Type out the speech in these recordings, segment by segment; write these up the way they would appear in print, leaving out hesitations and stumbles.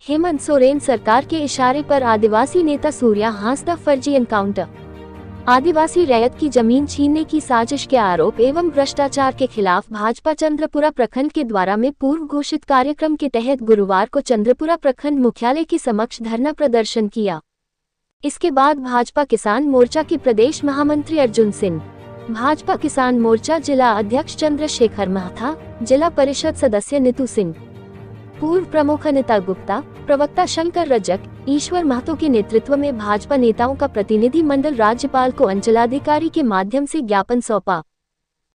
हेमंत सोरेन सरकार के इशारे पर आदिवासी नेता सूर्या हांसदा फर्जी एनकाउंटर। आदिवासी रैयत की जमीन छीनने की साजिश के आरोप एवं भ्रष्टाचार के खिलाफ भाजपा चंद्रपुरा प्रखंड के द्वारा में पूर्व घोषित कार्यक्रम के तहत गुरुवार को चंद्रपुरा प्रखंड मुख्यालय के समक्ष धरना प्रदर्शन किया। इसके बाद भाजपा किसान मोर्चा के प्रदेश महामंत्री अर्जुन सिंह, भाजपा किसान मोर्चा जिला अध्यक्ष चंद्रशेखर महथा, जिला परिषद सदस्य नीतू सिंह, पूर्व प्रमुख अनिता गुप्ता, प्रवक्ता शंकर रजक, ईश्वर महतो के नेतृत्व में भाजपा नेताओं का प्रतिनिधि मंडल राज्यपाल को अंचलाधिकारी के माध्यम से ज्ञापन सौंपा।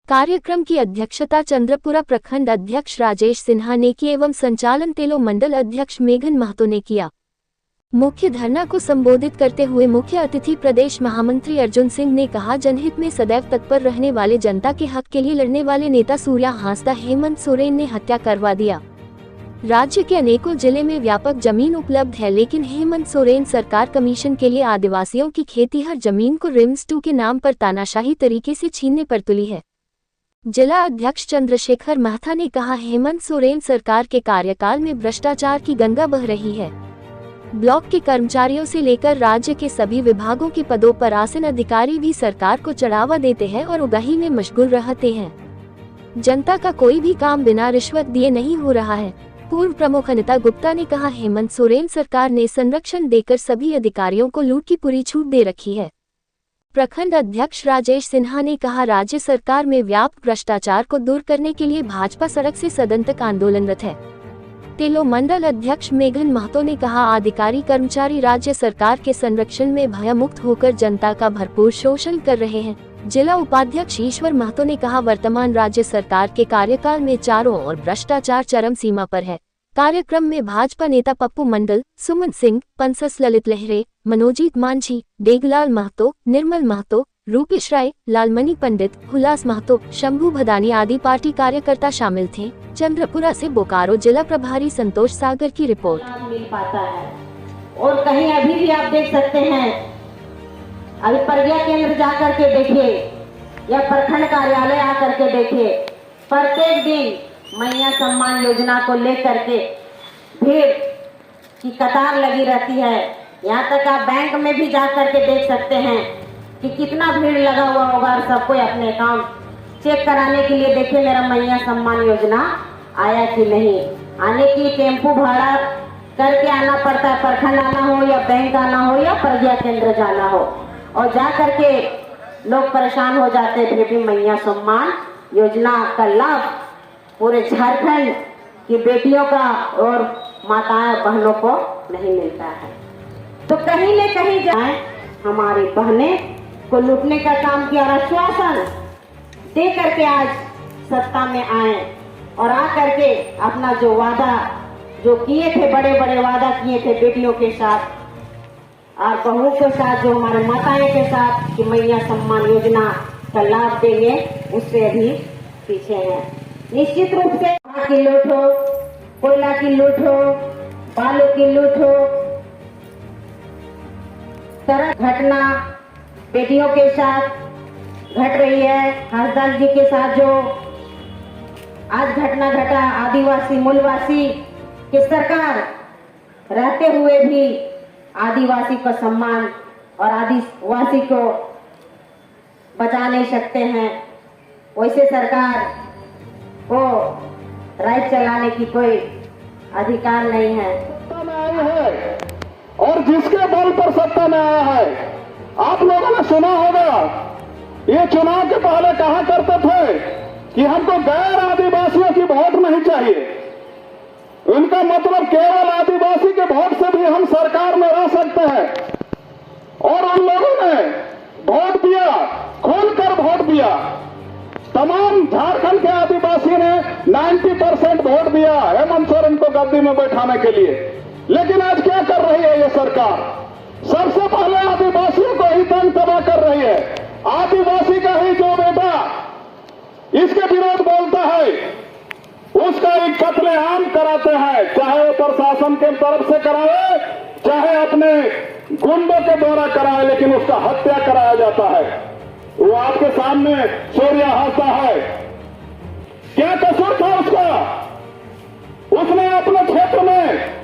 कार्यक्रम की अध्यक्षता चंद्रपुरा प्रखंड अध्यक्ष राजेश सिन्हा ने की एवं संचालन तेलो मंडल अध्यक्ष मेघन महतो ने किया। मुख्य धरना को संबोधित करते हुए मुख्य अतिथि प्रदेश महामंत्री अर्जुन सिंह ने कहा, जनहित में सदैव तत्पर रहने वाले, जनता के हक के लिए लड़ने वाले नेता सूर्या हांसदा हेमंत सोरेन ने हत्या करवा दिया। राज्य के अनेकों जिले में व्यापक जमीन उपलब्ध है, लेकिन हेमंत सोरेन सरकार कमीशन के लिए आदिवासियों की खेतीहर जमीन को रिम्स 2 के नाम पर तानाशाही तरीके से छीनने पर तुली है। जिला अध्यक्ष चंद्रशेखर महथा ने कहा, हेमंत सोरेन सरकार के कार्यकाल में भ्रष्टाचार की गंगा बह रही है। ब्लॉक के कर्मचारियों से लेकर राज्य के सभी विभागों के पदों पर आसीन अधिकारी भी सरकार को चढ़ावा देते हैं और उगाही में मशगूल रहते हैं। जनता का कोई भी काम बिना रिश्वत दिए नहीं हो रहा है। पूर्व प्रमुख अनिता गुप्ता ने कहा, हेमंत सोरेन सरकार ने संरक्षण देकर सभी अधिकारियों को लूट की पूरी छूट दे रखी है। प्रखंड अध्यक्ष राजेश सिन्हा ने कहा, राज्य सरकार में व्यापक भ्रष्टाचार को दूर करने के लिए भाजपा सड़क से सदन तक आंदोलनरत है। तेलो मंडल अध्यक्ष मेघन महतो ने कहा, अधिकारी कर्मचारी राज्य सरकार के संरक्षण में भयमुक्त होकर जनता का भरपूर शोषण कर रहे हैं। जिला उपाध्यक्ष ईश्वर महतो ने कहा, वर्तमान राज्य सरकार के कार्यकाल में चारों ओर भ्रष्टाचार चरम सीमा पर है। कार्यक्रम में भाजपा नेता पप्पू मंडल, सुमन सिंह, पंसस ललित लहरे, मनोजीत मांझी, डेगलाल महतो, निर्मल महतो, रूपेश राय, लालमणि पंडित, हुलास महतो, शंभू भदानी आदि पार्टी कार्यकर्ता शामिल थे। चंद्रपुरा से बोकारो जिला प्रभारी संतोष सागर की रिपोर्ट। मिल पाता है और कहीं अभी भी आप देख सकते हैं, अभी प्रज्ञा केंद्र जा करके देखिए या प्रखंड कार्यालय आकर के देखिए, प्रत्येक दिन मैया सम्मान योजना को लेकर के भीड़ की कतार लगी रहती है। यहाँ तक आप बैंक में भी जा करके देख सकते हैं कि कितना भीड़ लगा हुआ होगा और सबको अपने अकाउंट चेक कराने के लिए देखे मेरा मैया सम्मान योजना आया कि नहीं। आने की टेम्पो भाड़ा करके आना पड़ता है, प्रखंड आना हो या बैंक आना हो या प्रज्ञा केंद्र जाना हो, और जा करके लोग परेशान हो जाते हैं। फिर भी मैया सम्मान योजना का लाभ पूरे झारखंड की बेटियों का और माताएं बहनों को नहीं मिलता है। तो कहीं न कहीं जाए हमारी बहनें को लूटने का काम किया, आश्वासन दे करके आज सत्ता में आए और आ करके अपना जो वादा जो किए थे, बड़े बड़े वादा किए थे बेटियों के साथ और बहुओं के साथ, जो हमारे माताएं के साथ कि मैया सम्मान योजना का लाभ देंगे, उससे अभी पीछे हैं। निश्चित रूप से की लूट हो, कोयला की लूट हो, बालू की लूट हो, तरह घटना बेटियों के साथ घट रही है। हरदास जी के साथ जो आज घटना घटा, आदिवासी मूलवासी की सरकार रहते हुए भी आदिवासी को सम्मान और आदिवासी को बचा नहीं सकते हैं, वैसे सरकार को राइट चलाने की कोई अधिकार नहीं है। सत्ता में आई है और जिसके बल पर सत्ता में आया है, आप लोगों ने सुना होगा, ये चुनाव के पहले कहा करते थे कि हमको गैर आदिवासियों की वोट नहीं चाहिए। उनका मतलब केवल आदिवासी के वोट से भी हम सरकार में रह सकते हैं, और उन लोगों ने वोट दिया, खोलकर वोट दिया। तमाम झारखंड के आदिवासी ने 90% वोट दिया हेमंत सोरेन को गद्दी में बैठाने के लिए। लेकिन आज क्या कर रही है ये सरकार? सबसे पहले आदिवासियों को ही तंग तबाह कर रही है। आदिवासी का ही जो बेटा इसके विरोध बोलता है, उसका एक कत्लेआम कराते हैं, चाहे वो प्रशासन के तरफ से कराए, चाहे अपने गुंडों के द्वारा कराए, लेकिन उसका हत्या कराया जाता है। वो आपके सामने सूर्या हंसता है। क्या कसूर था उसका? उसने अपने क्षेत्र में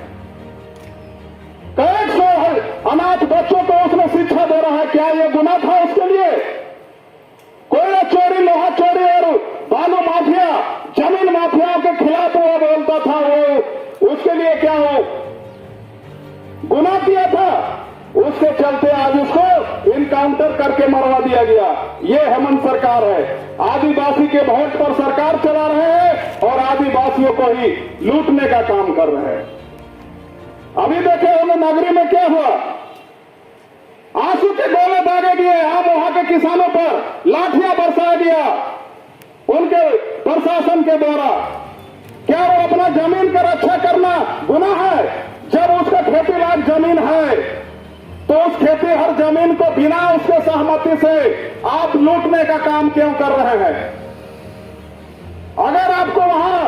गुनाह किया था, उसके चलते आज उसको इनकाउंटर करके मरवा दिया गया। ये हेमंत सरकार है, आदिवासी के वोट पर सरकार चला रहे हैं और आदिवासियों को ही लूटने का काम कर रहे हैं। अभी देखे हमने नगरी में क्या हुआ, आंसू के गोले दागे दिए, आप वहां के किसानों पर लाठियां बरसाया गया उनके प्रशासन के द्वारा। क्या वो अपना जमीन का रक्षा करना गुनाह है? जब उसका खेती लायक जमीन है तो उस खेती हर जमीन को बिना उसके सहमति से आप लूटने का काम क्यों कर रहे हैं? अगर आपको वहां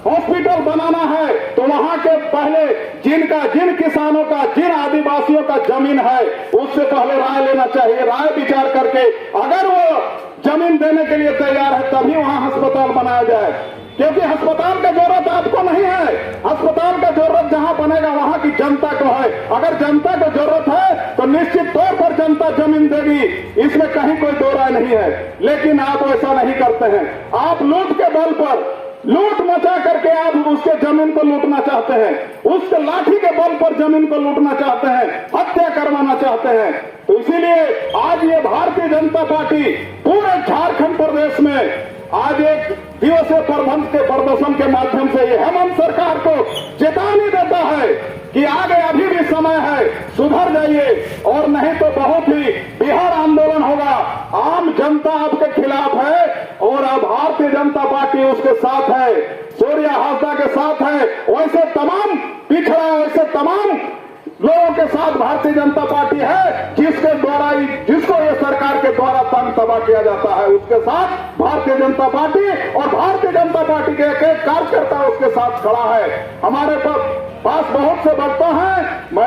हॉस्पिटल बनाना है तो वहां के पहले जिन किसानों का, जिन आदिवासियों का जमीन है उससे पहले राय लेना चाहिए। राय विचार करके अगर वो जमीन देने के लिए तैयार है तभी वहां अस्पताल बनाया जाए, क्योंकि अस्पताल का जरूरत आपको नहीं है। अस्पताल का जरूरत जहां बनेगा वहां की जनता को है। अगर जनता को जरूरत है तो निश्चित तौर पर जनता जमीन देगी, इसमें कहीं कोई दो राय नहीं है। लेकिन आप ऐसा नहीं करते हैं, आप लूट के बल पर, लूट मचा करके आप उसके जमीन को लूटना चाहते हैं, उसके लाठी के बल पर जमीन को लूटना चाहते हैं, हत्या करवाना चाहते हैं। तो इसीलिए आज ये भारतीय जनता पार्टी पूरे झारखंड प्रदेश में आज एक दिवसीय प्रदर्शन के माध्यम से ये हेमंत सरकार को चेतावनी देता है कि आगे अभी भी समय है, सुधर जाइए, और नहीं तो बहुत ही बिहार आंदोलन होगा। आम जनता आपके खिलाफ है और अब भारतीय जनता पार्टी उसके साथ है, सूर्या हासदा के साथ है। वैसे तमाम पिछड़ा, वैसे तमाम लोगों के साथ भारतीय जनता पार्टी है जिसको ये सरकार के द्वारा तंग तबाह किया जाता है, उसके साथ भारतीय जनता पार्टी और भारतीय जनता पार्टी के एक एक कार्यकर्ता उसके साथ खड़ा है। हमारे पास बहुत से वक्ता हैं, मैं